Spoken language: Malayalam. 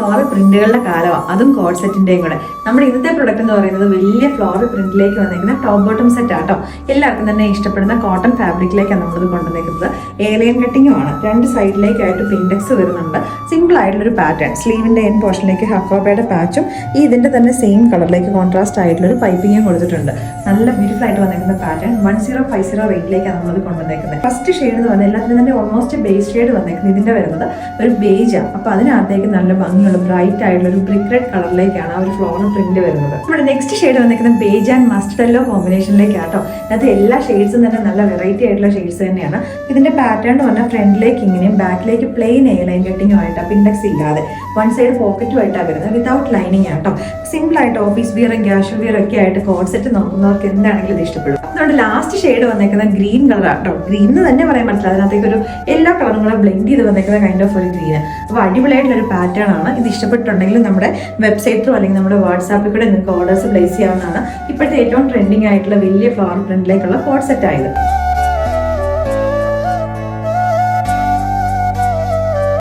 ഫ്ലോറൽ പ്രിന്റുകളുടെ കാലമാണ്, അതും കോഡ് സെറ്റിന്റെയും കൂടെ. നമ്മുടെ ഇന്നത്തെ പ്രൊഡക്റ്റ് എന്ന് പറയുന്നത് വലിയ ഫ്ലോറൽ പ്രിന്റിലേക്ക് വന്നിരിക്കുന്ന ടോപ്പ് ബോട്ടം സെറ്റ് ആട്ടോ. എല്ലാവർക്കും തന്നെ ഇഷ്ടപ്പെടുന്ന കോട്ടൺ ഫാബ്രിക്കിലേക്കാണ് നമ്മളിത് കൊണ്ടുവന്നിരിക്കുന്നത്. എയർലൈൻ കട്ടിങ്ങും ആണ്. രണ്ട് സൈഡിലേക്കായിട്ട് പിൻഡെക്സ് വരുന്നുണ്ട്. സിമ്പിൾ ആയിട്ടുള്ളൊരു പാറ്റേൺ. സ്ലീവിന്റെ എൻ പോർഷനിലേക്ക് ഹക്കോബയുടെ പാച്ചും ഇതിന്റെ തന്നെ സെയിം കളറിലേക്ക് കോൺട്രാസ്റ്റ് ആയിട്ടുള്ളൊരു പൈപ്പിങ്ങും കൊടുത്തിട്ടുണ്ട്. നല്ല ബ്യൂട്ടിഫുൾ ആയിട്ട് വന്നിരിക്കുന്ന പാറ്റേൺ 1050 റേറ്റിലേക്കാണ് നമ്മളത് കൊണ്ടുവന്നിരിക്കുന്നത്. ഫസ്റ്റ് ഷെയ്ഡ് എന്ന് പറഞ്ഞാൽ എല്ലാത്തിനും തന്നെ ഓൾമോസ്റ്റ് ബേസ് ഷെയ്ഡ് വന്നിരിക്കുന്നത്. ഇതിന്റെ വരുന്നത് ഒരു ബേജാണ്. അപ്പൊ അതിനകത്തേക്ക് നല്ല ഭംഗിയുള്ള ബ്രൈറ്റ് ആയിട്ടുള്ള ഒരു ബ്രിക്ക് റെഡ് കളറിലേക്കാണ് ആ ഒരു ഫ്ലോറൽ പ്രിന്റ് വരുന്നത്. നമ്മുടെ നെക്സ്റ്റ് ഷെയ്ഡ് വന്നിരിക്കുന്നത് ബേജ് ആൻഡ് മസ്റ്റർഡ് യെല്ലോ കോമ്പിനേഷനിലേക്കാട്ടോ. അതിനകത്ത് എല്ലാ ഷെയ്ഡ്സും തന്നെ നല്ല വെറൈറ്റി ആയിട്ടുള്ള ഷെയ്ഡ്സ് തന്നെയാണ്. ഇതിന്റെ പാറ്റേൺ എന്ന് പറഞ്ഞാൽ ഫ്രണ്ടിലേക്ക് ഇങ്ങനെയും ബാക്കിലേക്ക് പ്ലെയിൻ എയർലൈൻ കട്ടിങ്ങും ആയിട്ടാണ്, പിൻഡെക്സ് ഇല്ലാതെ. വൺ സൈഡ് പോക്കറ്റും ആയിട്ടാണ് വരുന്നത്, വിതൗട്ട് ലൈനിങ് ആട്ടോ. സിമ്പിൾ ആയിട്ട് ഓഫീസ് വിയറും ക്യാഷ്വൽ വിയർ ഒക്കെ ആയിട്ട് കോഡ് സെറ്റ് നോക്കുന്നവർക്ക് എന്താണെങ്കിലും ഇത് ഇഷ്ടപ്പെടും. അതുകൊണ്ട് ലാസ്റ്റ് ഷെയ്ഡ് വന്നേക്കുന്ന ഗ്രീൻ കളർ ആട്ടോ. ഗ്രീൻ എന്ന് തന്നെ പറയാൻ പറ്റില്ല, അതിനകത്തേക്ക് ഒരു എല്ലാ കളറും കൂടെ ബ്ലെൻഡ് ചെയ്ത് വന്നേക്കുന്ന കൈൻഡ് ഓഫ് ഒരു ഗ്രീൻ. അപ്പോൾ അടിപൊളിയായിട്ടുള്ളൊരു പാറ്റേൺ ആണ്. ഇത് ഇഷ്ടപ്പെട്ടുണ്ടെങ്കിൽ നമ്മുടെ വെബ്സൈറ്റിലോ അല്ലെങ്കിൽ നമ്മുടെ വാട്സാപ്പിൽ കൂടെ നിങ്ങൾക്ക് ഓർഡേഴ്സ് പ്ലേസ് ചെയ്യാവുന്നതാണ്. ഇപ്പോഴത്തെ ഏറ്റവും ട്രെൻഡിങ് ആയിട്ടുള്ള വലിയ ഫ്ലോറൽ പ്രിന്റിലേക്കുള്ള കോഡ് സെറ്റ് ആയത്.